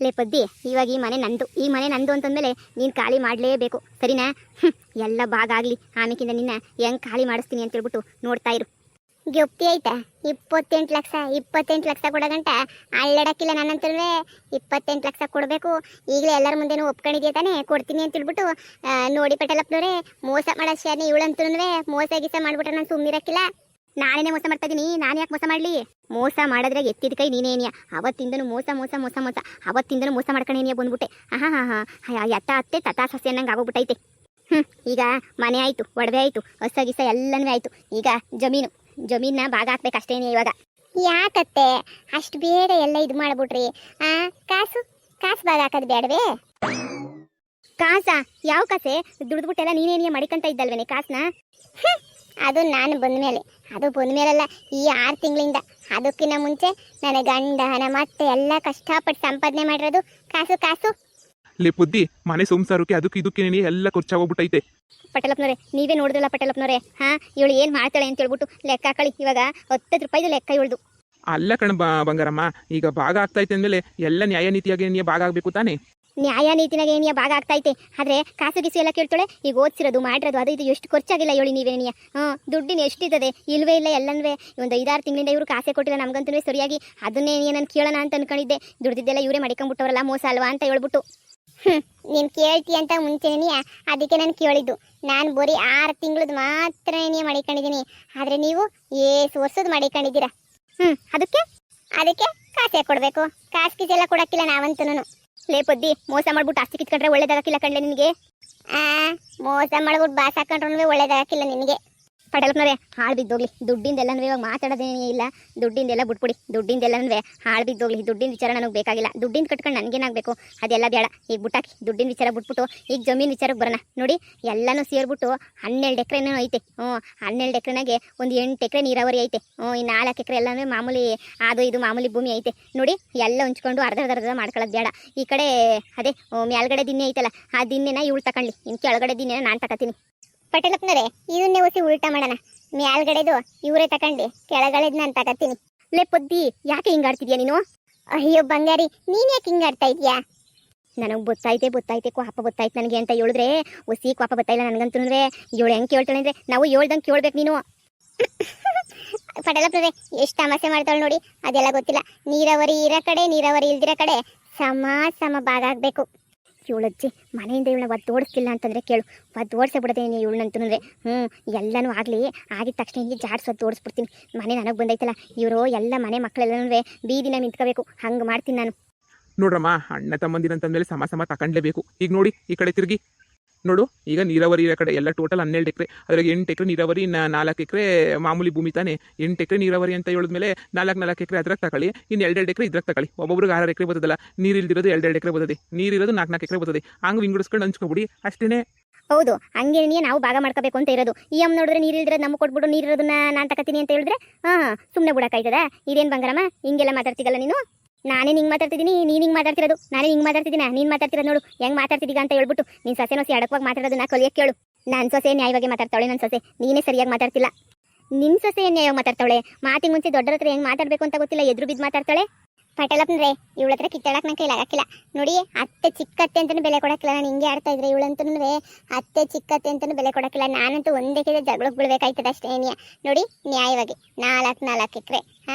ಲೇ ಪದ್ದಿ, ಇವಾಗ ಈ ಮನೆ ನಂದು ಅಂತಂದಮೇಲೆ ನೀನು ಖಾಲಿ ಮಾಡಲೇಬೇಕು, ಸರಿನಾ? ಎಲ್ಲ ಭಾಗ ಆಗಲಿ, ಆಮೇಕಿಂದ ನಿನ್ನ ಹೆಂಗೆ ಖಾಲಿ ಮಾಡಿಸ್ತೀನಿ ಅಂತ ಹೇಳ್ಬಿಟ್ಟು ನೋಡ್ತಾ ಇರು. ಗೆಪ್ತಿ ಆಯ್ತಾ? 28 ಲಕ್ಷ ಕೊಡಗಂಟ ಅಳ್ಳಡಕ್ಕಿಲ್ಲ. ನನ್ನಂತಲ್ವೇ 28 ಲಕ್ಷ ಕೊಡಬೇಕು. ಈಗಲೇ ಎಲ್ಲರ ಮುಂದೆನೂ ಒಪ್ಕೊಂಡಿದ್ಯಾ ತಾನೇ, ಕೊಡ್ತೀನಿ ಅಂತ ಹೇಳ್ಬಿಟ್ಟು. ನೋಡಿ ಪಟೇಲಪ್ಪನವ್ರೆ, ಮೋಸ ಮಾಡೋ ಶಾನೆ ಇವಳಂತಲ್ವೇ. ಮೋಸ ಗೀಸ ಮಾಡ್ಬಿಟ್ರೆ ನಾನು ಸುಮ್ಮನಿರಕ್ಕಿಲ್ಲ. ನಾನೇನೇ ಮೋಸ ಮಾಡ್ತಾ ಇದೀನಿ, ನಾನು ಯಾಕೆ ಮೋಸ ಮಾಡಲಿ? ಮೋಸ ಮಾಡಿದ್ರೆ ಎತ್ತಿದ ಕೈ ನೀನೇನಿಯ. ಅವತ್ತಿಂದನೂ ಮೋಸ ಮೋಸ ಮೋಸ ಮೋಸ ಅವತ್ತಿಂದನೂ ಮೋಸ ಮಾಡ್ಕೊಂಡೇನಿಯ ಬಂದ್ಬಿಟ್ಟೆ. ಯತ್ತ ಅತ್ತೆ ತತಾ ಸಸ್ಯ ಅನ್ನಂಗೆ ಆಗೋಗ್ಬಿಟ್ಟೈತೆ. ಈಗ ಮನೆ ಆಯಿತು, ಒಡವೆ ಆಯಿತು, ಹೊಸ ಗಿಸ ಎಲ್ಲನೂ ಆಯಿತು. ಈಗ ಜಮೀನ ಭಾಗ ಹಾಕ್ಬೇಕಷ್ಟೇನೆ ಇವಾಗ. ಯಾಕತ್ತೆ ಅಷ್ಟು ಬೇಗ ಎಲ್ಲ ಇದು ಮಾಡ್ಬಿಟ್ರಿ? ಕಾಸು ಭಾಗ ಹಾಕೋದು ಬೇಡವೇ? ಕಾಸ ಯಾವ ಕಾಸೆ? ದುಡ್ದುಬಿಟ್ಟೆಲ್ಲ ನೀನೇನಿಯ ಮಡಿಕಂತ ಇದ್ದಲ್ವೇನೆ ಕಾಸನ್ನ? ಅದು ನಾನು ಬಂದ್ಮೇಲಲ್ಲ, ಈ 6 ತಿಂಗಳಿಂದ. ಅದಕ್ಕಿಂತ ಮುಂಚೆ ನನ್ನ ಗಂಡ ನಮ್ಮ ಅತ್ತೆ ಎಲ್ಲ ಕಷ್ಟಪಟ್ಟು ಸಂಪಾದನೆ ಮಾಡಿರೋದು ಕಾಸು. ಲೇ ಬುದ್ಧಿ, ಮನೆ ಸಂಸಾರಕ್ಕೆ ಅದಕ್ಕೆ ಇದಕ್ಕೆ ಎಲ್ಲ ಖರ್ಚಾಗೋಗ್ಬಿಟ್ಟೈತೆ. ಪಟೇಲಪ್ಪನವ್ರೆ, ನೀವೇ ನೋಡಿದ್ರಲ್ಲ ಪಟೇಲಪ್ಪನವ್ರೆ. ಇವಳು ಏನು ಮಾಡ್ತಾಳೆ ಅಂತ ಹೇಳ್ಬಿಟ್ಟು ಲೆಕ್ಕ ಹಾಕಳಿ. ಇವಾಗ 10 ರೂಪಾಯಿದು ಲೆಕ್ಕ ಇವಳ್ದು. ಅಲ್ಲ ಕಣ ಬಂಗಾರಮ್ಮ, ಈಗ ಭಾಗ ಆಗ್ತೈತೆ ಅಂದಮೇಲೆ ಎಲ್ಲ ನ್ಯಾಯ ನೀತಿಯಾಗಿ ಭಾಗ ಆಗಬೇಕು ತಾನೇ? ನ್ಯಾಯ ನೀತಿನಾಗ ಏನಿಯ ಭಾಗ ಆಗ್ತೈತೆ, ಆದರೆ ಕಾಸು ಗಿಸು ಎಲ್ಲ ಕೇಳ್ತಾಳೆ. ಈಗ ಓದಿಸಿರೋದು ಮಾಡಿರೋದು ಅದು ಇದು ಎಷ್ಟು ಖರ್ಚಾಗಿಲ್ಲ ಹೇಳಿ ನೀವೇನಿಯ? ದುಡ್ಡಿನ ಎಷ್ಟಿರ್ತದೆ? ಇಲ್ವೇ ಇಲ್ಲ. ಎಲ್ಲನೂ ಒಂದು 5-6 ತಿಂಗಳಿಂದ ಇವರು ಕಾಸೆ ಕೊಟ್ಟಿಲ್ಲ ನಮ್ಗಂತೂ ಸರಿಯಾಗಿ. ಅದನ್ನೇ ನಾನು ಕೇಳೋಣ ಅಂತ ಅನ್ಕೊಂಡಿದ್ದೆ. ದುಡ್ದಿದ್ದೆಲ್ಲ ಇವರೇ ಮಡಿಕೊಂಡ್ಬಿಟ್ಟವರಲ್ಲ, ಮೋಸ ಅಲ್ವಾ ಅಂತ ಹೇಳ್ಬಿಟ್ಟು. ನೀನು ಕೇಳ್ತಿ ಅಂತ ಮುಂಚೆನೆಯ ಅದಕ್ಕೆ ನಾನು ಕೇಳಿದ್ದು. ನಾನು ಬರೀ 6 ತಿಂಗಳದ್ದು ಮಾತ್ರ ಮಡಿಕೊಂಡಿದ್ದೀನಿ, ಆದರೆ ನೀವು ಏಸು ವರ್ಷದ ಮಡಿಕೊಂಡಿದ್ದೀರಾ. ಅದಕ್ಕೆ ಕಾಸೆ ಕೊಡಬೇಕು. ಕಾಸು ಗಿಸೆಲ್ಲ ಕೊಡಕ್ಕಿಲ್ಲ ನಾವಂತೂ. ಲೇ ಪದ್ದಿ, ಮೋಸ ಮಾಡ್ಬಿಟ್ಟು ಆಸ್ತಿ ಕಿತ್ಕೊಂಡ್ರೆ ಒಳ್ಳೇದಾಗಕ್ಕಿಲ್ಲ ಕಣ್ಲೆ ನಿನಗೆ. ಮೋಸ ಮಾಡ್ಬಿಟ್ಟು ಬಾಸ್ ಹಾಕೊಂಡ್ರೂ ಒಳ್ಳೇದಾಗಕ್ಕಿಲ್ಲ ನಿನಗೆ. ಪಟೇಲಪ್ಪನವ್ರೆ, ಹಾಳು ಬಿದ್ದೋಗ್ಲಿ. ದುಡ್ಡಿಂದೆಲ್ಲನೂ ಇವಾಗ ಮಾತಾಡೋದೇನೇ ಇಲ್ಲ. ದುಡ್ಡಿಂದೆಲ್ಲ ಬಿಟ್ಬಿಡಿ. ದುಡ್ಡಿಂದೆಲ್ಲನೂ ಹಾಳು ಬಿದ್ದೋಗ್ಲಿ. ದುಡ್ಡಿನ ವಿಚಾರ ನನಗೆ ಬೇಕಾಗಿಲ್ಲ. ದುಡ್ಡಿನ ಕಟ್ಕೊಂಡು ನನಗೇನಾಗಬೇಕು ಅದೆಲ್ಲ ಬೇಡ. ಈಗ ಬಿಟ್ಟಾಕಿ ದುಡ್ಡಿನ ವಿಚಾರ ಬಿಟ್ಬಿಟ್ಟು ಈಗ ಜಮೀನು ವಿಚಾರಕ್ಕೆ ಬರೋಣ. ನೋಡಿ, ಎಲ್ಲನೂ ಸೇರಿಬಿಟ್ಟು 12 ಎಕರೆನೂ ಐತೆ. 12 ಎಕರೆನಾಗೆ ಒಂದು 8 ಎಕರೆ ನೀರಾವರಿ ಐತೆ. ಈ 4 ಎಕರೆ ಎಲ್ಲನೂ ಮಾಮೂಲಿ ಅದು ಇದು ಮಾಮೂಲಿ ಭೂಮಿ ಐತೆ. ನೋಡಿ, ಎಲ್ಲ ಹಂಚ್ಕೊಂಡು ಅರ್ಧ ಮಾಡ್ಕೊಳ್ಳೋದು ಬೇಡ. ಈ ಕಡೆ ಅದೇ ಮೇಲ್ಗಡೆ ದಿನ್ನೆ ಐತಲ್ಲ, ಆ ದಿನ್ನೆನ ಇವಳು ತಗೊಳ್ಳಿ, ಇನ್ನು ಕೆಳಗಡೆ ದಿನ್ನೆನ ನಾನು ತಗೋತೀನಿ. ಪಟೇಲಪ್ಪನವ್ರೆ, ಇದನ್ನೇ ಒಸಿ ಉಲ್ಟಾ ಮಾಡೋಣ. ಮ್ಯಾಲ್ಗಡೆದು ಇವರೇ ತಗೊಂಡು ಕೆಳಗಡೆದು ನಾನು ತಗೋತೀನಿ. ಲೇ ಪದ್ದಿ, ಯಾಕೆ ಹಿಂಗಾಡ್ತಿದ್ಯಾ ನೀನು? ಅಯ್ಯೋ ಬಂಗಾರಿ, ನೀನು ಯಾಕೆ ಹಿಂಗಾಡ್ತಾ ಇದೆಯಾ? ನನಗೆ ಗೊತ್ತಾಯ್ತೆ ಕೋಪ ಗೊತ್ತಾಯ್ತು ನನಗೆ ಅಂತ ಹೇಳಿದ್ರೆ ಒಸಿ ಕೋಪ ಗೊತ್ತಾಯಿಲ್ಲ ನನಗಂತೂ. ಇವಳು ಹೆಂಗೆ ಕೇಳ್ತಾಳೆ ಅಂದರೆ ನಾವು ಹೇಳ್ದಂಗೆ ಕೇಳ್ಬೇಕು ನೀನು. ಪಟೇಲಪ್ಪನವ್ರೆ, ಎಷ್ಟು ತಮಾಷೆ ಮಾಡ್ತಾಳೆ ನೋಡಿ. ಅದೆಲ್ಲ ಗೊತ್ತಿಲ್ಲ. ನೀರಾವರಿ ಇರೋ ಕಡೆ, ನೀರಾವರಿ ಇಲ್ದಿರೋ ಕಡೆ ಸಮ ಭಾಗ ಆಗಬೇಕು. ಇವಳಜ್ಜಿ ಮನೆಯಿಂದ ಇವಳನ್ನ ಒದ್ದೋಡಿಸ್ಲಿಲ್ಲ ಅಂತಂದರೆ ಕೇಳು, ಒದ್ದೋಡಿಸೇ ಬಿಡೋದೇನೆ ಇವಳನ್ನಂತೂ. ಎಲ್ಲನೂ ಆಗಿದ ತಕ್ಷಣ ಹಿಂಗೆ ಜಾಡ್ಸಿ ಒದ್ದೋಡಿಸ್ಬಿಡ್ತೀನಿ. ಮನೆ ನನಗೆ ಬಂದೈತಲ್ಲ, ಇವರು ಎಲ್ಲ ಮನೆ ಮಕ್ಕಳೆಲ್ಲನೂ ಬೀದಿನ ನಿಂತ್ಕೋಬೇಕು. ಹಂಗೆ ಮಾಡ್ತೀನಿ ನಾನು. ನೋಡ್ರಮ್ಮ, ಅಣ್ಣ ತಮ್ಮಂದಿರಂತಂದ್ಮೇಲೆ ಸಮ ತಗೊಂಡ್ಲೇಬೇಕು. ಈಗ ನೋಡಿ, ಈ ಕಡೆ ತಿರುಗಿ ನೋಡು. ಈಗ ನೀರಾವರಿ ಇರೋ ಕಡೆ ಎಲ್ಲ ಟೋಟಲ್ 12 ಎಕರೆ. ಅದ್ರಾಗ 8 ಎಕರೆ ನೀರಾವರಿ, 4 ಎಕರೆ ಮಾಮೂಲಿ ಭೂಮಿ ತಾನೆ. 8 ಎಕರೆ ನೀರಾವರಿ ಅಂತ ಹೇಳಿದ್ಮೇಲೆ 4 ಎಕರೆ ಅದ್ರಾಗ ತಗೊಳ್ಳಿ, ಇನ್ನು 2 ಎಕರೆ ಇದ್ರಾಗ ತಗೊಳ್ಳಿ. ಒಬ್ಬೊಬ್ರಿಗೆ 6 ಎಕರೆ ಬರ್ತದಲ್ಲ, ನೀರಿಲ್ದಿರೋದು 2 ಎಕರೆ ಬರ್ತದೆ, ನೀರಿರೋದು 4 ಎಕರೆ ಬರ್ತದೆ. ಹಂಗೆ ವಿಂಗಡಿಸ್ಕೊಂಡು ಹಂಚ್ಕೊಬಿಡಿ ಅಷ್ಟೇನೆ. ಹೌದು, ಹಂಗೆ ನಾವು ಭಾಗ ಮಾಡ್ಕೋಬೇಕು ಅಂತ ಇರೋದು. ಈ ಅಮ್ಮ ನೋಡಿದ್ರೆ ನೀರಿಲ್ದಿರೋದು ನಮ್ಗೆ ಕೊಟ್ಬಿಟ್ಟು ನೀರಿರೋದನ್ನ ನಾನು ತಗೋತೀನಿ ಅಂತ ಹೇಳಿದ್ರೆ ಸುಮ್ಮನೆ ಬಿಡೋಕ್ಕಾಯ್ತದ? ಇದೇನು ಬಂಗಾರಮ್ಮ ಹಿಂಗೆಲ್ಲ ಮಾತಾಡ್ತಿದ್ದಲ್ಲ ನೀನು? ನಾನೇ ಹಿಂಗೆ ಮಾತಾಡ್ತಿದ್ದೀನಿ, ನೀನು ಹಿಂಗೆ ಮಾತಾಡ್ತಿರೋದು. ನಾನೇ ಹಿಂಗೆ ಮಾತಾಡ್ತಿದ್ದೀನಿ, ನೀನು ಮಾತಾಡ್ತಿರೋದು ನೋಡು ಹೆಂಗೆ ಮಾತಾಡ್ತಿದ್ದೀಗ ಅಂತ ಹೇಳ್ಬಿಟ್ಟು. ನೀನು ಸೊಸೆ ನೋಸಿ ಅಡಕವಾಗಿ ಮಾತಾಡೋದು ನಾ ಕಲಿಯಕ್ಕೆ ಕೇಳು. ನನ್ನ ಸೊಸೆ ನ್ಯಾಯವಾಗಿ ಮಾತಾಡ್ತಾಳೆ. ನನ್ನ ಸೊಸೆ ನೀನೇ ಸರಿಯಾಗಿ ಮಾತಾಡ್ತಿಲ್ಲ. ನಿನ್ನ ಸೊಸೆ ನ್ಯಾಯವಾಗಿ ಮಾತಾಡ್ತಾಳೆ. ಮಾತಿಗೆ ಮುಂಚೆ ದೊಡ್ಡರ ಹತ್ರ ಹೆಂಗೆ ಮಾತಾಡಬೇಕು ಅಂತ ಗೊತ್ತಿಲ್ಲ, ಎದುರು ಬಿದ್ದು ಮಾತಾಡ್ತಾಳೆ. ಪಟೇಲಪ್ಪನವ್ರೆ, ಇವಳ ಹತ್ರ ಕಿತ್ತಾಡಕ್ಕೆ ನನ್ನ ಕೈಲಾಗಕ್ಕಿಲ್ಲ. ನೋಡಿ, ಅತ್ತೆ ಚಿಕ್ಕತ್ತೆ ಅಂತಲೂ ಬೆಲೆ ಕೊಡೋಕ್ಕಿಲ್ಲ. ನಾನು ಹಿಂಗೆ ಆಡ್ತಾ ಇದ್ರೆ ಇವಳಂತೂ ಅತ್ತೆ ಚಿಕ್ಕತ್ತೆ ಅಂತಲೂ ಬೆಲೆ ಕೊಡೋಕ್ಕಿಲ್ಲ. ನಾನಂತೂ ಒಂದೇ ಕೆರೆ ಜಗಳಕ್ಕೆ ಬೀಳ್ಬೇಕಾಯ್ತದೆ ಅಷ್ಟೇ. ನೋಡಿ, ನ್ಯಾಯವಾಗಿ 4 ಎಕರೆ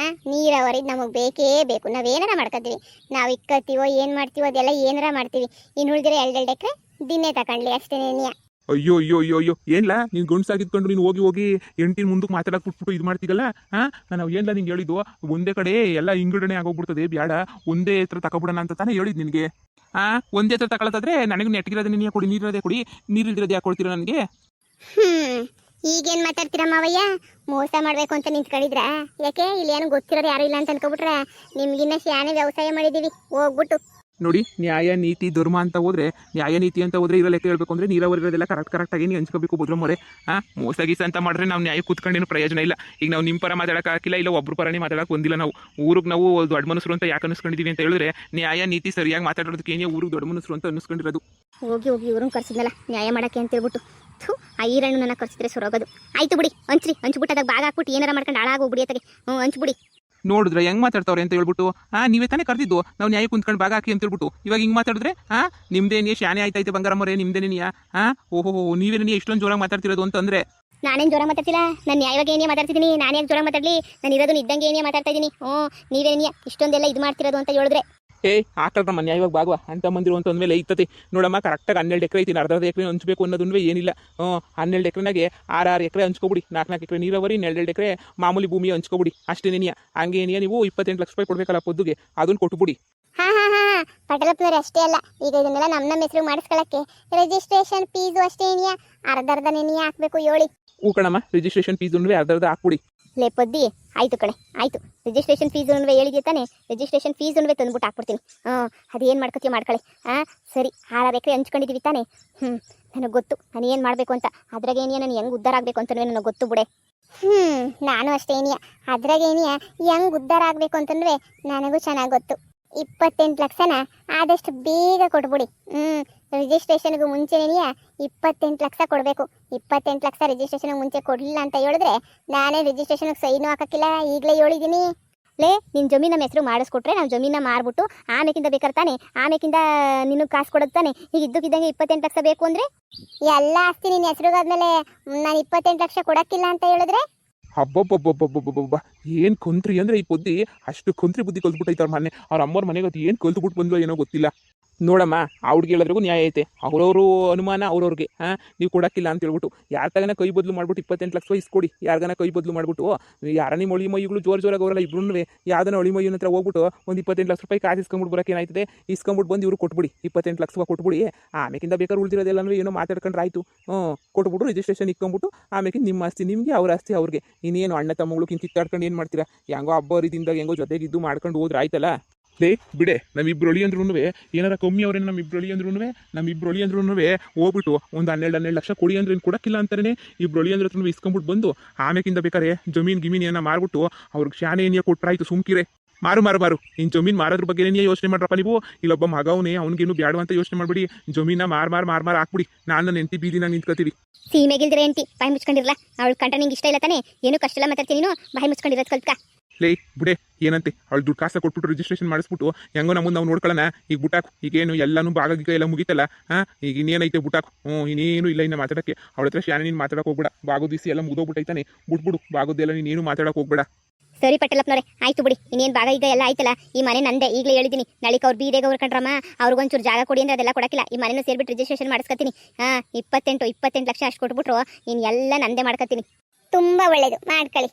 ನೀರಾವರಿ ನಮಗೆ ಬೇಕೇ ಬೇಕು. ನಾವೇನಾರ ಮಾಡ್ಕೊತೀವಿ, ನಾವು ಇಕ್ಕತ್ತೀವೋ ಏನು ಮಾಡ್ತೀವೋ ಅದೆಲ್ಲ ಏನಾರ ಮಾಡ್ತೀವಿ. ಇನ್ನು ಉಳಿದಿರೋ 2 ಎಕರೆ ದಿನ್ನೇ ತಗೊಂಡ್ಲಿ ಅಷ್ಟೇನೇನಿಯ. ಅಯ್ಯೋ ಏನ್ಲ ನೀನು ಗಂಡ್ಸಾಗಿದ್ಕೊಂಡು ನೀನು ಹೋಗಿ ಎಂಟಿನ ಮುಂದಕ್ಕೆ ಮಾತಾಡಕ್ಕೆ ಬಿಟ್ಬಿಟ್ಟು ಇದು ಮಾಡ್ತೀಗಲ್ಲ. ನಾನು ಏನ್ಲ ನಿಂಗೆ ಹೇಳಿದ್ದು, ಒಂದೇ ಕಡೆ ಎಲ್ಲ ಇಂಗಡಣೆ ಆಗೋಗ್ಬಿಡ್ತದೆ, ಬೇಡ ಒಂದೇ ಹತ್ರ ತಗೊಬಿಡೋಣ ಅಂತ ತಾನೇ ಹೇಳಿದ್ ನಿನಗೆ. ಒಂದೇ ಹತ್ರ ತಗೊಳತ್ತಾದ್ರೆ ನನಗೂ ನೆಟ್ಗಿರೋದೇ ನೀನು ಕೊಡಿ, ನೀರಿರೋದೇ ಕೊಡಿ, ನೀರಿಲ್ದಿರೋದು ಯಾಕೆ ಕೊಡ್ತೀರಾ ನನಗೆ? ಈಗೇನು ಮಾತಾಡ್ತೀರಾ ಮಾವಯ್ಯ? ಮೋಸ ಮಾಡಬೇಕು ಅಂತ ನಿಂತ್ಕೊಂಡಿದ್ರಾ? ಯಾಕೆ ಇಲ್ಲಿ ಏನು ಗೊತ್ತಿರೋರು ಯಾರು ಇಲ್ಲ ಅಂತ ಅನ್ಕೊಬಿಟ್ರೆ? ನಿಮ್ಗಿನ್ನ ಶಾನೆ ವ್ಯವಸಾಯ ಮಾಡಿದ್ದೀವಿ ಹೋಗ್ಬಿಟ್ಟು. ನೋಡಿ, ನ್ಯಾಯ ನೀತಿ ಧರ್ಮ ಅಂತ ಹೋದ್ರೆ, ನ್ಯಾಯ ನೀತಿ ಅಂತ ಹೋದ್ರೆ ಇರೋ ಲೆಕ್ಕ ಹೇಳ್ಬೇಕು ಅಂದ್ರೆ ನೀರಾವರಿ ಇರೋದೆಲ್ಲ ಕರೆಕ್ಟಾಗಿ ನೀವು ಹಂಚ್ಕೋಬೇಕು. ಬುದ್ರಮ್ಮೋರೆ, ಮೋಸ ಗೀಸ ಅಂತ ಮಾಡ್ರೆ ನಾವು ನ್ಯಾಯ ಕೂತ್ಕೊಂಡೇನು ಪ್ರಯೋಜನ ಇಲ್ಲ. ಈಗ ನಾವು ನಿಮ್ಮ ಪರ ಮಾತಾಡೋಕೆ ಹಾಕಿಲ್ಲ, ಇಲ್ಲ ಒಬ್ರು ಪರನೇ ಮಾತಾಡೋಕೆ ಹೊಂದಿಲ್ಲ. ನಾವು ಊರಿಗೆ ನಾವು ದೊಡ್ಡ ಮನುಷ್ಯರು ಅಂತ ಯಾಕೆ ಅನಿಸ್ಕೊಂಡಿದ್ದೀವಿ ಅಂತ ಹೇಳಿದ್ರೆ, ನ್ಯಾಯ ನೀತಿ ಸರಿಯಾಗಿ ಮಾತಾಡೋದಕ್ಕೆ ಏನೇ ಊರಿಗೆ ದೊಡ್ಡ ಮನುಷ್ಯರು ಅಂತ ಅನಿಸ್ಕೊಂಡಿರೋದು. ಹೋಗಿ ಇವ್ರನ್ನ ಕರ್ಸಿದ್ನಲ್ಲ ನ್ಯಾಯ ಮಾಡೋಕ್ಕೆ ಅಂತ ಹೇಳ್ಬಿಟ್ಟು, ಆ ಈರಣ್ಣು ನನ್ನ ಕರ್ಸಿದ್ರೆ ಸೊರೋಗೋದು. ಆಯ್ತು ಬಿಡಿ, ಹಂಚ್ಬಿಟ್ಟು ಅದಾಗ ಭಾಗ ಹಾಕ್ಬಿಟ್ಟು ಏನಾರ ಮಾಡ್ಕೊಂಡು ಹಾಳಾಗೋಗ್ಬಿಡಿ ಅತ್ತಗೆ. ಹಂಚ್ಬಿಡಿ. ನೋಡಿದ್ರೆ ಹೆಂಗ್ ಮಾತಾಡ್ತಾವ್ರೆ ಅಂತ ಹೇಳ್ಬಿಟ್ಟು ನೀವೇ ತಾನೇ ಕರೆದಿದ್ದು ನಾವು ನ್ಯಾಯ ಕುಂತ್ಕೊಂಡು ಭಾಗ ಹಾಕಿ ಅಂತ ಹೇಳ್ಬಿಟ್ಟು ಇವಾಗ ಹಿಂಗ್ ಮಾತಾಡಿದ್ರೆ ನಿಮ್ದೇನೇ ಶಾನೆ ಆಯ್ತೈತೆ ಬಂಗಾರಮ್ಮರೇ ನಿಮ್ದೇನೇ ಓಹೋ ನೀವೇನೇ ಇಷ್ಟೊಂದು ಜೋರಾಗಿ ಮಾತಾಡ್ತಿರೋದು ಅಂತಂದ್ರೆ ನಾನೇನು ಜೋರ ಮಾತಾಡ್ತಿಲ್ಲ, ನಾನು ನ್ಯಾಯವಾಗಿ ಏನೇ ಮಾತಾಡ್ತಿದ್ದೀನಿ. ನಾನು ಯಾಕೆ ಜೋರ ಮಾತಾಡಲಿ? ನಾನು ಇರೋದನ್ನ ಇದ್ದಂಗೆ ಏನೇ ಮಾತಾಡ್ತಾ ಇದ್ದೀನಿ. ನೀವೇನೇ ಇಷ್ಟೊಂದೆಲ್ಲ ಇದು ಮಾಡ್ತಿರೋದು ಅಂತ ಹೇಳಿದ್ರೆ ಹಾಕಲ್ರಮ್ಮ ನ್ಯಾಯವಾಗಿ ಭಾಗವ ಅಂತ ಮಂದಿರು ಅಂತ ಅಂದಮೇಲೆ ಐತತಿ ನೋಡಮ್ಮ. ಕರೆಕ್ಟಾಗಿ 12 ಎಕರೆ ಐತಿ, ಅರ್ಧ ಎಕರೆ ಹಂಚ್ಬೇಕು ಅನ್ನೋದನ್ವೇ ಏನಿಲ್ಲ. 12 ಎಕರೆನಾಗೆ 6 ಎಕರೆ ಹಂಚ್ಕೊಬಿಡಿ, 4 ಎಕರೆ ನೀರಾವರಿ, 2 ಎಕರೆ ಮಾಮೂಲಿ ಭೂಮಿ ಹಂಚ್ಕೊಬಿಡಿ ಅಷ್ಟೇನೇನಿಯ. ಹಂಗೆ ಏನಿಯ ನೀವು 28 ಲಕ್ಷ ರೂಪಾಯಿ ಕೊಡ್ಬೇಕಲ್ಲ ಪೊದ್ದುಗೆ, ಅದನ್ನ ಕೊಟ್ಬಿಡಿ. ಹಾ ಪಟೇಲಪ್ಪನವ್ರು ಅಷ್ಟೇ ಅಲ್ಲ, ಈಗ ಇದನ್ನೆಲ್ಲ ನಮ್ಮ ಹೆಸರು ಮಾಡಿಸ್ಕೊಳಕ್ಕೆ ರಿಜಿಸ್ಟ್ರೇಷನ್ ಫೀಸು ಅಷ್ಟೇ ಏನಿಯಾ, ಅರ್ಧನೇನಿಯ ಹಾಕ್ಬೇಕು ಹೇಳಿ. ಕಣಮ್ಮ, ರಿಜಿಸ್ಟ್ರೇಷನ್ ಫೀಸ್ ಅರ್ಧ ಹಾಕ್ಬಿಡಿ. ಲೇ ಪೊದ್ದಿ, ಆಯ್ತು ಕಣೆ ಆಯ್ತು. ರಿಜಿಸ್ಟ್ರೇಷನ್ ಫೀಸ್ ಹೇಳಿದ್ಯಾ ತಾನೆ, ರಿಜಿಸ್ಟ್ರೇಷನ್ ಫೀಸ್ ತಂದ್ಬಿಟ್ಟು ಹಾಕ್ಬಿಡ್ತೀನಿ. ಅದೇನು ಮಾಡ್ಕೊತೀಯ ಮಾಡ್ಕೊಳ್ಳಿ. ಸರಿ, 6 ಎಕರೆ ಹಂಚ್ಕೊಂಡಿದ್ದೀವಿ ತಾನೆ. ನನಗೆ ಗೊತ್ತು ನಾನು ಏನು ಮಾಡಬೇಕು ಅಂತ. ಅದ್ರಾಗೇನಿಯ ನಾನು ಹೆಂಗೆ ಉದ್ಧಾರ ಆಗಬೇಕು ಅಂತಂದ್ರೆ ನನಗೆ ಗೊತ್ತು ಬಿಡೆ. ನಾನು ಅಷ್ಟೇ ಏನಿಯ, ಅದ್ರಾಗೇನಿಯ ಹೆಂಗೆ ಉದ್ಧಾರ ಆಗಬೇಕು ಅಂತಂದ್ರೆ ನನಗೂ ಚೆನ್ನಾಗಿ ಗೊತ್ತು. 28 ಲಕ್ಷನ ಆದಷ್ಟು ಬೇಗ ಕೊಟ್ಬಿಡಿ. ರಿಜಿಸ್ಟ್ರೇಷನ್ಗೂ ಮುಂಚೆನೇನಿಯ 28 ಲಕ್ಷ ಕೊಡಬೇಕು. 28 ಲಕ್ಷ ರಿಜಿಸ್ಟ್ರೇಷನ್ಗೆ ಮುಂಚೆ ಕೊಡಲಿಲ್ಲ ಅಂತ ಹೇಳಿದ್ರೆ ನಾನೇ ರಿಜಿಸ್ಟ್ರೇಷನ್ಗೆ ಸೈನು ಹಾಕಕ್ಕಿಲ್ಲ, ಈಗಲೇ ಹೇಳಿದ್ದೀನಿ. ಲೇ, ನಿನ್ನ ಜಮೀನ ನಮ್ಮ ಹೆಸರು ಮಾಡಿಸ್ಕೊಟ್ರೆ ನಾವು ಜಮೀನ ಮಾರ್ಬಿಟ್ಟು ಆಮೇಕಿಂದ ಬೇಕಾರೆ ತಾನೆ, ಆಮೇಕಿಂದ ನಿನಗೆ ಕಾಸು ಕೊಡೋದು ತಾನೆ. ಈಗ ಇದ್ದಕ್ಕಿದ್ದಂಗೆ 28 ಲಕ್ಷ ಬೇಕು ಅಂದರೆ ಎಲ್ಲ ಆಸ್ತಿ ನಿನ್ನ ಹೆಸರುಗಾದ್ಮೇಲೆ ನಾನು 28 ಲಕ್ಷ ಕೊಡೋಕ್ಕಿಲ್ಲ ಅಂತ ಹೇಳಿದ್ರೆ ಹಬ್ಬಬ್ಬಬ್ಬಬ್ಬಬ್ಬಬ್ಬ ಏನು ಕೊಂತ್ರಿ ಅಂದ್ರೆ ಈ ಪೊದ್ದಿ ಅಷ್ಟು ಕೊಂತ್ರಿ ಬುದ್ಧಿ ಕಲ್ತ್ಬಿಟ್ಟೈತೆ ಅವ್ರ ಮನೆ. ಅವ್ರ ಅಮ್ಮವ್ರ ಮನೆಗೆ ಅದು ಏನು ಕಲ್ತ್ಬಿಟ್ಟು ಬಂದ್ಲು ಏನೋ ಗೊತ್ತಿಲ್ಲ. ನೋಡಮ್ಮ, ಆ ಹುಡುಗಿ ಹೇಳೋದ್ರಿಗೂ ನ್ಯಾಯ ಐತೆ. ಅವ್ರವರು ಅನುಮಾನ ಅವ್ರವ್ರಿಗೆ ನೀವು ಕೊಡೋಕ್ಕಿಲ್ಲ ಅಂತ ಹೇಳ್ಬಿಟ್ಟು ಯಾರ ತಗನ ಕೈ ಬದಲು ಮಾಡ್ಬಿಟ್ಟು 28 ಲಕ್ಷ ಇಸ್ಕೊಡಿ. ಯಾರಿಗಾನ ಕೈ ಬದಲು ಮಾಡ್ಬಿಟ್ಟು ಯಾರ ನಿಮ್ಮ ಒಳಿ ಮೈಗಳು ಜೋರಾಗಿ ಅವರಲ್ಲ ಇಬ್ರು ಯಾವ್ದಾನ ಒಳಿ ಮೈಯನ ಹತ್ರ ಹೋಗ್ಬಿಟ್ಟು ಒಂದು 28 ಲಕ್ಷ ರೂಪಾಯಿ ಕಾಸು ಇಸ್ಕೊಂಬಿಟ್ಟು ಬರೋಕೆ ಏನಾಯ್ತದೆ, ಇಸ್ಕೊಂಬಿಟ್ಟು ಬಂದು ಇವ್ರು ಕೊಟ್ಬಿಡಿ 28 ಲಕ್ಷ ಕೊಟ್ಬಿಡಿ. ಆಮೇಕಿಂದ ಬೇಕಾದ್ರೆ ಉಳಿದಿರೋದೆಲ್ಲನೂ ಏನೋ ಮಾತಾಡ್ಕೊಂಡ್ರೆ ಆಯಿತು. ಕೊಟ್ಬಿಟ್ಟು ರಿಜಿಸ್ಟ್ರೇಷನ್ ಇಕ್ಕೊಂಬಿಟ್ಟು ಆಮೇಕಿಂದ ನಿಮ್ಮ ಆಸ್ತಿ ನಿಮಗೆ, ಅವ್ರ ಆಸ್ತಿ ಅವ್ರಿಗೆ. ಇನ್ನೇನು ಅಣ್ಣ ತಮ್ಮಗಳು ಕಿತ್ತಾಡ್ಕೊಂಡು ಏನು ಮಾಡ್ತೀರಾ? ಹೆಂಗೋ ಹಬ್ಬ ಹರಿದಿಂದಾಗ ಹೆಂಗೋ ಜೊತೆಗಿದ್ದು ಮಾಡ್ಕೊಂಡು ಹೋದ್ರೆ ಆಯ್ತಲ್ಲ. ಬಿಡೆ, ನಮ್ಮಿಬ್ರು ಒಳಿ ಅಂದ್ರೂ ಏನಾರ ಕಮ್ಮಿ ಅವ್ರೇನು ನಮ್ಮಿಬ್ರು ಒಳಿ ಅಂದ್ರೂ ಹೋಗ್ಬಿಟ್ಟು ಒಂದು 12 ಲಕ್ಷ ಕೊಡಿ ಅಂದ್ರೆ ಏನು ಕೊಡೋಕ್ಕಿಲ್ಲ ಅಂತಾನೆ. ಇಬ್ರು ಒಳಿ ಅಂದ್ರೆ ಹತ್ರ ಇಸ್ಕೊಂಬಿಟ್ಟು ಬಂದು ಆಮೇಕಿಂದ ಬೇಕಾರೆ ಜಮೀನ್ ಏನ ಮಾರ್ಬಿಟ್ಟು ಅವ್ರಿಗೆ ಶಾನೆ ಏನಿಯ ಕೊಟ್ರಾಯ್ತು. ಸುಮ್ಕಿರೆ ಮಾರು ಇನ್ನು ಜಮೀನು ಮಾರೋದ್ರ ಬಗ್ಗೆ ಏನೇ ಯೋಚನೆ ಮಾಡ್ರಪ್ಪ ನೀವು. ಇಲ್ಲೊಬ್ಬ ಮಗವನೇ ಅವ್ನಿಗೇನು ಬ್ಯಾಡ ಅಂತ ಯೋಚನೆ ಮಾಡ್ಬಿಡಿ. ಜಮೀನ ಮಾರ್ ಹಾಕ್ಬಿಡಿ. ನಾನು ನನ್ನ ಹೆಂಡತಿ ಬೀದಿನಾಗ ನಿಂತ್ಕೊತೀವಿ. ಸೀಮೆಗಿಲ್ದ್ರೆ ಹೆಂಡತಿ ಬಾಯಿ ಮುಚ್ಕೊಂಡಿರಲ್ಲ. ಅವಳು ಕಂಟ ನಿಂಗೆ ಇಷ್ಟ ಇಲ್ಲ ತಾನೆ, ಏನು ಕಷ್ಟ ಇಲ್ಲ ಮಾತಾಡ್ತೀನಿ. ನೀನು ಬಾಯಿ ಮುಚ್ಕೊಂಡಿರೋದು ಕಲ್ತ್ಕ. ಬಿಡೆ, ಏನಂತೆ ಅವಳು ದುಡ್ಡು ಕಾಸ ಕೊಟ್ಬಿಟ್ಟು ರಿಜಿಸ್ಟ್ರೇಷನ್ ಮಾಡಿಸ್ಬಿಟ್ಟು ಹೆಂಗೋ ನಮ್ಮನ್ನು ನಾವು ನೋಡ್ಕೊಳ್ಳೋಣ. ಈಗ ಬುಟ್ಟಾಕು, ಈಗೇನು ಎಲ್ಲನೂ ಭಾಗೀಗ ಎಲ್ಲ ಮುಗಿತಲ್ಲ. ಈಗ ಇನ್ನೇನೈತೆ ಬುಟ್ಟಾಕು. ಇನ್ನೇನು ಇಲ್ಲ ಇನ್ನು ಮಾತಾಡೋಕ್ಕೆ. ಅವಳ ಹತ್ರ ಶಾನೆ ನೀನು ಮಾತಾಡೋಕೆ ಹೋಗ್ಬೇಡ. ಬಾಗೋದು ದಿವಸ ಎಲ್ಲ ಮುಗಿದೋಗ್ಬಿಟ್ಟೈತಾನೆ. ಬಿಟ್ಬಿಡು ಬಾಗೋದೆಲ್ಲ ನೀನೇನು ಮಾತಾಡೋಕೆ ಹೋಗ್ಬೇಡ. ಸರಿ ಪಟೇಲಪ್ಪನವ್ರೆ, ಆಯ್ತು ಬಿಡಿ. ಇನ್ನೇನು ಭಾಗ ಈಗ ಎಲ್ಲ ಆಯ್ತಲ್ಲ. ಈ ಮನೆ ನಂದೆ, ಈಗಲೇ ಹೇಳಿದ್ದೀನಿ. ನಾಳೆಗೆ ಅವ್ರು ಬೀದಿಗೆ ಹೊರ್ಕೊಂಡ್ರಮ್ಮ, ಅವ್ರಿಗೊಂಚೂರು ಜಾಗ ಕೊಡಿ ಅಂದ್ರೆ ಅದೆಲ್ಲ ಕೊಡಕ್ಕಿಲ್ಲ. ಈ ಮನೆನೂ ಸೇರಿಬಿಟ್ಟು ರಿಜಿಸ್ಟ್ರೇಷನ್ ಮಾಡಿಸ್ಕೊತೀನಿ. 28 ಲಕ್ಷ ಅಷ್ಟು ಕೊಟ್ಬಿಟ್ರು ಇನ್ನು ಎಲ್ಲ ನಂದೇ ಮಾಡ್ಕೊತೀನಿ. ತುಂಬ ಒಳ್ಳೇದು, ಮಾಡ್ಕೊಳ್ಳಿ.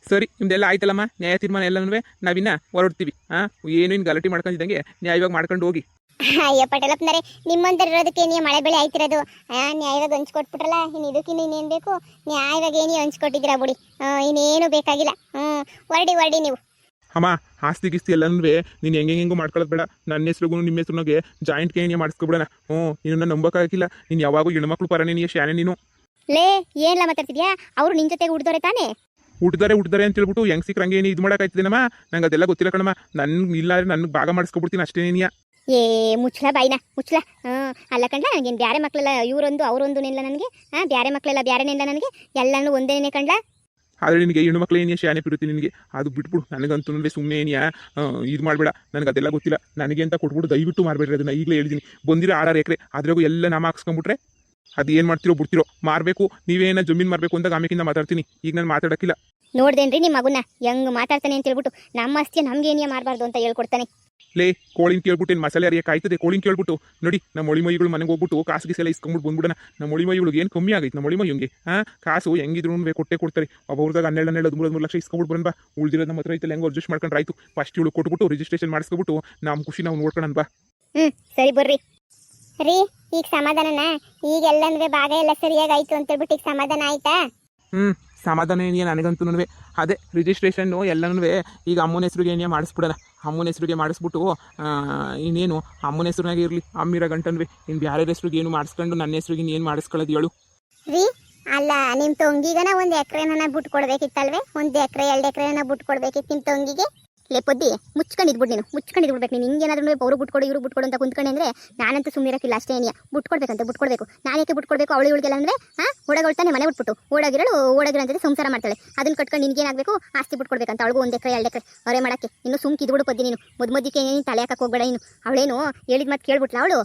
ಸರಿ, ನಿಮ್ದೆಲ್ಲ ಆಯ್ತಲ್ಲಮ್ಮ, ನ್ಯಾಯ ತೀರ್ಮಾನ ಎಲ್ಲನೂ ನಾವಿನ್ನ ಹೊರಡ್ತೀವಿ. ಏನು ಇನ್ನು ಗಲಾಟೆ ಮಾಡ್ಕೊಂಡಿದ್ದಂಗೆ ನ್ಯಾಯವಾಗಿ ಮಾಡ್ಕೊಂಡು ಹೋಗಿ. ಅಯ್ಯೋ ಪಟೇಲಪ್ಪನವ್ರೆ, ನಿಮ್ಮಂತರ ಇರೋದಕ್ಕೆ ನೀವು ಮಳೆ ಬೆಳೆ ಆಯ್ತಿರೋದು. ನ್ಯಾಯವಾಗಿ ಹಂಚ್ಕೊಟ್ಬಿಟ್ರಲ್ಲ, ಇನ್ನು ಇದಕ್ಕಿನ್ನು ಇನ್ನೇನು ಬೇಕು? ನ್ಯಾಯವಾಗಿ ಏನೇ ಹಂಚ್ಕೊಟ್ಟಿದ್ದೀರಾ ಬಿಡಿ, ಇನ್ನೇನು ಬೇಕಾಗಿಲ್ಲ. ಹೊರಡಿ ನೀವು. ಅಮ್ಮ, ಆಸ್ತಿ ಗಿಸ್ತಿ ಎಲ್ಲನೂ ನೀನು ಹೆಂಗೆಂಗೂ ಮಾಡ್ಕೊಳ್ಳೋದು ಬೇಡ. ನನ್ನ ಹೆಸ್ರಿಗೂ ನಿಮ್ಮ ಹೆಸ್ರುನಾಗೆ ಜಾಯಿಂಟ್ ಏನೇ ಮಾಡಿಸ್ಕೊಬಿಡೋಣ. ನೀನು ನಂಬಕ್ಕಾಗಿಲ್ಲ. ನೀನು ಯಾವಾಗೂ ಹೆಣ್ಮಕ್ಳು ಪರನೇ ನೀ ಶಾನೆ ನೀನು. ಲೇ, ಏನೆಲ್ಲ ಮಾತಾಡ್ತಿದ್ಯಾ? ಅವರು ನಿನ್ನ ಜೊತೆಗೆ ಹುಡ್ದೋರೆ ತಾನೇ? ಹುಟ್ಟಿದ್ದಾರೆ ಅಂತ ಹೇಳ್ಬಿಟ್ಟು ಹೆಂಗ್ ಸಿಕ್ಕರಂಗೆ ಏನು ಇದು ಮಾಡೋಕ್ಕಾಯ್ತದೇನಮ್ಮ? ನಂಗೆ ಅದೆಲ್ಲ ಗೊತ್ತಿಲ್ಲ ಕಣಮ್ಮ. ನನ್ಗೆ ಇಲ್ಲ ನನಗೆ ಭಾಗ ಮಾಡಿಸ್ಕೊಬಿಡ್ತೀನಿ ಅಷ್ಟೇನೇನಿಯ. ಮುಚ್ಚಲ ಬಾಯ್ನ ಮುಚ್ಚಲ. ಅಲ್ಲ ಕಂಡ್ಲ, ನನಗೇನು ಬ್ಯಾರೆ ಮಕ್ಕಳೆಲ್ಲ ಇವರೊಂದು ಅವರೊಂದು ನಿಲ್ಲ ನನಗೆ. ಬ್ಯಾರೆ ಮಕ್ಕಳೆಲ್ಲ ಬ್ಯಾರೆನಿಲ್ಲ ನನಗೆ, ಎಲ್ಲನೂ ಒಂದೇನೇ ಕಂಡ್ಲ. ಆದರೆ ನಿನಗೆ ಹೆಣ್ಣುಮಕ್ಳು ಏನಿಯ ಶಾನೆ ಇರುತ್ತೆ ನಿನಗೆ. ಅದು ಬಿಟ್ಬಿಡು. ನನಗಂತೂ ಸುಮ್ಮನೆ ಏನಿಯ ಇದು ಮಾಡಬೇಡ. ನನಗೆ ಅದೆಲ್ಲ ಗೊತ್ತಿಲ್ಲ. ನನಗೆ ಅಂತ ಕೊಟ್ಬಿಟ್ಟು ದಯವಿಟ್ಟು ಮಾಡಬೇಡ್ರಿ. ಅದನ್ನ ಈಗಲೇ ಹೇಳಿದ್ದೀನಿ. ಬಂದಿರೋ 6 ಎಕರೆ ಅದ್ರಾಗೂ ಎಲ್ಲ ನಾಮ ಹಾಕ್ಸ್ಕೊಂಬಿಟ್ರೆ ಅದು ಏನು ಮಾಡ್ತಿರೋ ಬಿಡ್ತಿರೋ. ಮಾರಬೇಕು, ನೀವೇನ ಜಮೀನು ಮಾರಬೇಕು ಅಂದಾಗ ಆಮೇಕಿಂದ ಮಾತಾಡ್ತೀನಿ. ಈಗ ನಾನು ಮಾತಾಡೋಕ್ಕಿಲ್ಲ. ನೋಡ್ದೇನ್ರಿ ನಿಮ್ಮ ಮಗುನ ಹೆಂಗ್ ಮಾತಾಡ್ತಾನೆ ಅಂತ ಹೇಳ್ಬಿಟ್ಟು, ನಮ್ಮ ಆಸ್ತಿಯ ನಮ್ಗೆ ಏನಿಯ ಮಾರಬಾರ್ದು ಅಂತ ಹೇಳ್ಕೊಡ್ತಾನೆ. ಕೋಳಿನ ಕೇಳ್ಬಿಟ್ಟು ಮಸಾಲೆ ಅರಿಯಕ್ಕೆ ಆಯ್ತದೆ. ಕೋಳಿನ ಕೇಳ್ಬಿಟ್ಟು ನೋಡಿ, ನಮ್ಮ ಒಳಿ ಮೈಗಳು ಮನೆಗೆ ಹೋಗ್ಬಿಟ್ಟು ಕಾಸು ಗೀಸೆಲ್ಲ ಇಸ್ಕೊಂಡ್ಬಿಟ್ಟು ಬಂದ್ಬಿಡೋಣ. ನಮ್ಮ ಒಳಿ ಮೈಗಳಿಗೆ ಏನು ಕಮ್ಮಿ ಆಗೈತೆ? ನಮ್ಮ ಒಳಿ ಮೈಗೆ ಕಾಸು ಹೆಂಗಿದ್ರು ಕೊಟ್ಟೆ ಕೊಡ್ತಾರೆ. ಒಬ್ಬರದಾಗ 12 13 ಲಕ್ಷ ಇಸ್ಕೊಂಡ್ಬಿಟ್ಟು ಬರೋಣ ಬಾ. ಉಳಿದಿರೋದು ನಮ್ಮ ಹತ್ರ ಐತಲ್ಲ, ಹೆಂಗೋ ಅಡ್ಜಸ್ಟ್ ಮಾಡ್ಕೊಂಡ್ರೆ ಆಯ್ತು. ಫಸ್ಟ್ ಇವಳು ಕೊಟ್ಬಿಟ್ಟು ರಿಜಿಸ್ಟ್ರೇಷನ್ ಮಾಡಿಸ್ಕೊಬಿಟ್ಟು ನಮ್ಮ ಖುಷಿ ನಾವು ನೋಡ್ಕೊಳ್ಳೋಣ ಬಾ. ಸರಿ ಬರ್ರಿ ರೀ. ಈಗ ಸಮಾಧಾನನ? ಈಗೆಲ್ಲನೂ ಭಾಗ ಎಲ್ಲ ಸರಿಯಾಗಾಯ್ತು ಅಂತ ಹೇಳ್ಬಿಟ್ಟು ಈಗ ಸಮಾಧಾನ ಆಯ್ತಾ? ಸಮಾಧಾನ ಏನಿಯ ನನಗಂತೂ. ಅದೇ ರಿಜಿಸ್ಟ್ರೇಷನ್ನು ಎಲ್ಲನೂ ಈಗ ಅಮ್ಮನ ಹೆಸ್ರಿಗೆ ಏನೇ ಮಾಡಿಸ್ಬಿಡೋಣ. ಅಮ್ಮನ ಹೆಸ್ರಿಗೆ ಮಾಡಿಸ್ಬಿಟ್ಟು ಇನ್ನೇನು ಅಮ್ಮನ ಹೆಸ್ರಿನಾಗೆ ಇರಲಿ. ಅಮ್ಮಿರೋ ಗಂಟನ್ವಿ ಇನ್ನು ಬೇರೆ ಹೆಸ್ರಿಗೆ ಏನು ಮಾಡಿಸ್ಕೊಂಡು ನನ್ನ ಹೆಸ್ರಿಗೆ ಇನ್ನೇನು ಮಾಡಿಸ್ಕೊಳ್ಳೋದು ಹೇಳು ರೀ. ಅಲ್ಲ, ನಿಮ್ಮ ತೊಂಗಿಗನ 1 ಎಕರೆನ ಬಿಟ್ಟು ಕೊಡ್ಬೇಕಿತ್ತಲ್ವೇ? 1 ಎಕರೆ 2 ಎಕರೆನ ಬಿಟ್ಟು ಕೊಡ್ಬೇಕಿತ್ತು ನಿಮ್ಮ ತೊಂಗಿಗೆ. ಲೇಪೊದ್ದಿ ಮುಚ್ಕೊಂಡು ಇದ್ಬಿಟ್ಟು ನೀನು ಮುಚ್ಕೊಂಡು ಇದ್ಬಿಡ್ಬೇಕು ನೀನು ಹಿಂಗೇನಾದ್ರೂ ಅವ್ರು ಬಿಟ್ಕೊಡು ಇವ್ರು ಬಿಟ್ಕೊಡು ಅಂತ ಕುಂತ್ಕೊಂಡೆ ಅಂದರೆ ನಾನಂತೂ ಸುಮ್ಮನಿರಕ್ಕಿಲ್ಲ ಅಷ್ಟೇ ಏನಿಯ ಬಿಟ್ಕೊಡ್ಬೇಕಂತ ಬಿಟ್ಕೊಡ್ಬೇಕು ನಾನು ಯಾಕೆ ಬಿಟ್ಕೊಡ್ಬೇಕು ಅವಳು ಇವಳಿಗೆಲ್ಲ ಅಂದರೆ ಓಡಾಗೊಳ್ತಾನೆ ಮನೆ ಬಿಟ್ಬಿಟ್ಟು ಓಡಾಗಿರೋ ಅಂತಂದ್ರೆ ಸಂಸಾರ ಮಾಡ್ತಾಳೆ ಅದನ್ನ ಕಟ್ಕೊಂಡು ನಿನ್ಗೇನಾಗಬೇಕು ಆಸ್ತಿ ಬಿಟ್ಕೊಡ್ಬೇಕಂತ ಅವಳಿಗೂ 1 ಎಕರೆ 2 ಎಕರೆ ಅವರೇ ಮಾಡಕ್ಕೆ ಇನ್ನು ಸುಮ್ಕೆ ಇದ್ಬಿಡು ಪದ್ದಿ ನೀನು ಮೊದ್ಮೊದ್ದಿಕೆ ನೀನು ತಲೆ ಹಾಕಕ್ಕೆ ಹೋಗ್ಬೇಡ ನೀನು ಅವಳೇನು ಹೇಳಿದ ಮತ್ತೆ ಕೇಳ್ಬಿಟ್ಲ ಅವಳು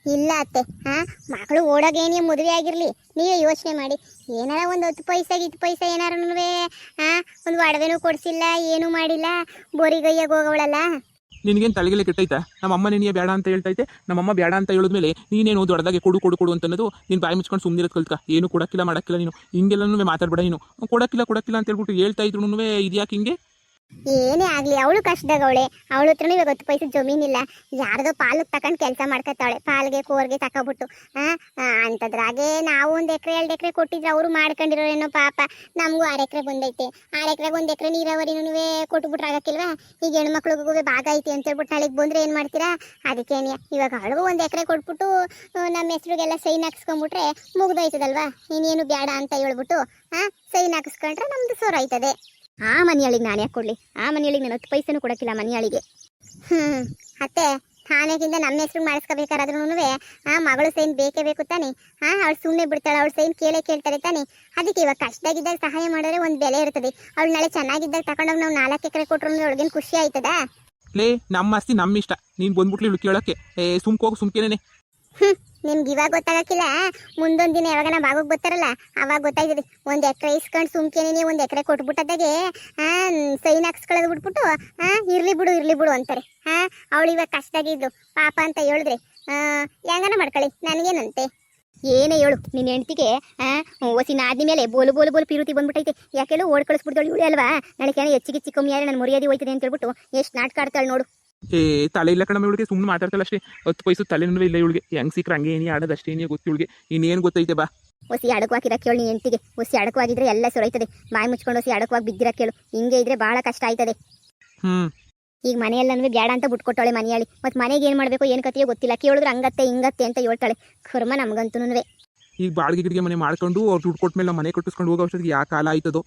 ಇಲ್ಲ ಅತ್ತೆ ಮಕ್ಕಳು ಓಡಾಗೇನಿಯ ಮದುವೆ ಆಗಿರಲಿ ನೀವೇ ಯೋಚನೆ ಮಾಡಿ ಏನಾರ ಒಂದು 10 ಪೈಸೆ 20 ಪೈಸೆ ಏನಾರು ಒಂದು ಒಡವೆನೂ ಕೊಡಿಸಿಲ್ಲ ಏನೂ ಮಾಡಿಲ್ಲ ಬೋರಿಗೈಯಾಗ ಹೋಗವಳಲ್ಲ ನಿನಗೇನು ತಲೆಗೆಲೆ ಕೆಟ್ಟೈತಾ ನಮ್ಮಮ್ಮ ನಿನಗೆ ಬೇಡ ಅಂತ ಹೇಳ್ತೈತೆ ನಮ್ಮಮ್ಮ ಬೇಡ ಅಂತ ಹೇಳಿದ್ಮೇಲೆ ನೀನೇನು ದೊಡ್ಡದಾಗೆ ಕೊಡು ಅಂತ ಅನ್ನೋದು ನೀನು ಬಾಯಿ ಮುಚ್ಕೊಂಡು ಸುಮ್ಮನಿರೋದು ಕಲ್ತ್ಕ ಏನು ಕೊಡಕ್ಕಿಲ್ಲ ಮಾಡಕ್ಕಿಲ್ಲ ನೀನು ಹಿಂಗೆಲ್ಲನೂ ಮಾತಾಡ್ಬೇಡ ನೀನು ಕೊಡಕ್ಕಿಲ್ಲ ಅಂತ ಹೇಳ್ಬಿಟ್ಟು ಹೇಳ್ತಾ ಇದ್ರು ಇದ್ಯಾಕೆ ಹಿಂಗೆ ಏನೇ ಆಗಲಿ ಅವಳು ಕಷ್ಟದಾಗವಳೆ ಅವಳ ಹತ್ರನೂ ಇವಾಗ 10 ಪೈಸೆ ಜಮೀನಿಲ್ಲ ಯಾರ್ದೋ ಪಾಲಕ್ಕೆ ತಗೊಂಡು ಕೆಲಸ ಮಾಡ್ಕೊತಾವಳೆ ಪಾಲ್ಗೆ ಕೋರ್ಗೆ ತಗೊಬಿಟ್ಟು ಅಂಥದ್ರಾಗೆ ನಾವು 1 ಎಕರೆ 2 ಎಕರೆ ಕೊಟ್ಟಿದ್ರೆ ಅವರು ಮಾಡ್ಕೊಂಡಿರೋರೇನೋ ಪಾಪ ನಮಗೂ 6 ಎಕರೆ ಬಂದೈತೆ 6 ಎಕರೆಗೆ 1 ಎಕರೆ ನೀರಾವರಿನೂ ಕೊಟ್ಬಿಟ್ರೆ ಆಗಕ್ಕಿಲ್ವಾ ಈಗ ಹೆಣ್ಮಕ್ಳಿಗೂ ಭಾಗ ಐತಿ ಅಂತ ಹೇಳ್ಬಿಟ್ಟು ನಾಳೆಗೆ ಬಂದರೆ ಏನು ಮಾಡ್ತೀರಾ ಅದಕ್ಕೇನೆ ಇವಾಗ ಅವಳಿಗೂ 1 ಎಕರೆ ಕೊಟ್ಬಿಟ್ಟು ನಮ್ಮ ಹೆಸ್ರಿಗೆಲ್ಲ ಸೈನ್ ಹಾಕ್ಸ್ಕೊಂಡ್ಬಿಟ್ರೆ ಮುಗ್ದೋಯ್ತದಲ್ವಾ ಇನ್ನೇನು ಬೇಡ ಅಂತ ಹೇಳ್ಬಿಟ್ಟು ಸೈನ್ ಹಾಕಿಸ್ಕೊಂಡ್ರೆ ನಮ್ದು ಸೋರಾಯ್ತದೆ ಆ ಮನೆಯಳಿಗೆ ನಾನು ಯಾಕೆ ಕೊಡಲಿ ಆ ಮನೆಯಳಿಗೆ ನಾನು 10 ಪೈಸೆನೂ ಕೊಡೋಕ್ಕಿಲ್ಲ ಮನೆಯಳಿಗೆ ಅತ್ತೆ ಥಾನೆಗಿಂತ ನಮ್ಮ ಹೆಸ್ರು ಮಾಡಿಸ್ಕೋಬೇಕಾದ್ರೂ ಮಗಳು ಸೈನ್ ಬೇಕೇ ಬೇಕು ತಾನೆ ಅವಳು ಸುಮ್ಮನೆ ಬಿಡ್ತಾಳೆ ಅವಳು ಸೈನ್ ಕೇಳ್ತಾರೆ ತಾನೆ ಅದಕ್ಕೆ ಇವಾಗ ಕಷ್ಟದಾಗಿದ್ದಾಗ ಸಹಾಯ ಮಾಡಿದ್ರೆ ಒಂದು ಬೆಲೆ ಇರ್ತದೆ ಅವಳು ನಾಳೆ ಚೆನ್ನಾಗಿದ್ದಾಗ ತಗೊಂಡೋಗಿ ನಾವು 4 ಎಕರೆ ಕೊಟ್ಟರು ಅಂದ್ರೆ ಅವಳಿಗೇನು ಖುಷಿ ಆಯ್ತದಾ ಲೇ ನಮ್ಮ ಆಸ್ತಿ ನಮ್ಮ ಇಷ್ಟ ನೀನು ಬಂದ್ಬಿಟ್ಲಿ ಇವಳು ಕೇಳೋಕ್ಕೆ ಸುಮ್ಕೇನೆ ನಿಮ್ಗೆ ಇವಾಗ ಗೊತ್ತಾಗಕ್ಕಿಲ್ಲ ಮುಂದೊಂದು ದಿನ ಯಾವಾಗ ನಾವು ಆಗೋಗಿ ಬರ್ತಾರಲ್ಲ ಅವಾಗ ಗೊತ್ತಾಯ್ತದೆ 1 ಎಕರೆ ಇಸ್ಕೊಂಡು ಸುಮ್ಕೇನೆ 1 ಎಕರೆ ಕೊಟ್ಬಿಟ್ಟದಾಗೆ ಸೈನ್ ಹಾಕ್ಸ್ಕೊಳ್ಳೋದು ಬಿಟ್ಬಿಟ್ಟು ಇರ್ಲಿ ಬಿಡು ಅಂತಾರೆ ಅವಳು ಇವಾಗ ಕಷ್ಟದಾಗಿದ್ದು ಪಾಪ ಅಂತ ಹೇಳಿದ್ರೆ ಹೆಂಗನ ಮಾಡ್ಕೊಳ್ಳಿ ನನಗೇನಂತೆ ಏನೇ ಹೇಳು ನಿನ್ನ ಹೆಂಡ್ತಿಗೆ ಹೊಸಿನ ಆದ್ಮೇಲೆ ಬೋಲು ಪಿರುತಿ ಬಂದ್ಬಿಟ್ಟೈತೆ ಯಾಕೆಲ್ಲ ಓಡ್ ಕಳಿಸ್ಬಿಡ್ತಾಳು ಇವಳು ಅಲ್ವಾ ನಾಳೆ ಹೆಚ್ಚಿಗೆ ಕಮ್ಮಿ ಯಾರು ನಾನು ಮರ್ಯಾದೆ ಹೋಯ್ತದೆ ಅಂತ ಹೇಳ್ಬಿಟ್ಟು ಎಷ್ಟು ನಾಟಕ ಆಡ್ತಾಳೆ ನೋಡು ತಲೆ ಇಲ್ಲ ಕಣಮ್ಮ ಇವಳಿಗೆ ಸುಮ್ಮನೆ ಮಾತಾಡ್ತಾಳೆ ಅಷ್ಟೇ 10 ಪೈಸೆ ತಲೆನೂ ಇಲ್ಲ ಇವಳಿಗೆ ಹೆಂಗ್ ಸಿಕ್ಕ್ರೆ ಹಂಗೆ ಏನಿ ಆಡೋದು ಅಷ್ಟೇ ಏನೇ ಗೊತ್ತು ಇವಳಿಗೆ ಇನ್ನೇನು ಗೊತ್ತೈತೆ ಬಾ ಹೊಸಿ ಅಡಕವಾಗಿರ ಕೇಳು ನೀನು ಹೆಂಡ್ತಿಗೆ ಹೊಸಿ ಅಡಕವಾಗಿದ್ರೆ ಎಲ್ಲ ಸೊರೈತದೆ ಬಾಯಿ ಮುಚ್ಕೊಂಡು ಹೊಸಿ ಅಡಕವಾಗಿ ಬಿದ್ದಿರ ಕೇಳು ಹಿಂಗೆ ಇದ್ರೆ ಭಾಳ ಕಷ್ಟ ಆಯ್ತದೆ ಈಗ ಮನೆಯಲ್ಲೂ ಬೇಡ ಅಂತ ಬಿಟ್ಕೊಟ್ಟಾಳೆ ಮನೆಯಲ್ಲಿ ಮತ್ತೆ ಮನೆಗೆ ಏನು ಮಾಡಬೇಕು ಏನು ಕತೆಯೋ ಗೊತ್ತಿಲ್ಲ ಕೇಳಿದ್ರೆ ಹಂಗತ್ತೆ ಹಿಂಗತ್ತೆ ಅಂತ ಹೇಳ್ತಾಳೆ ಕರ್ಮ ನಮಗಂತೂ ಈಗ ಬಾಡಿಗೆ ಗಿಡಿಗೆ ಮನೆ ಮಾಡ್ಕೊಂಡು ಅವ್ರು ದುಡ್ಡು ಕೊಟ್ಮೇಲೆ ಮನೆ ಕಟ್ಟಿಸ್ಕೊಂಡು ಹೋಗೋ ಅಷ್ಟೊತ್ತಿಗೆ ಯಾವ ಕಾಲ ಆಯ್ತದೋ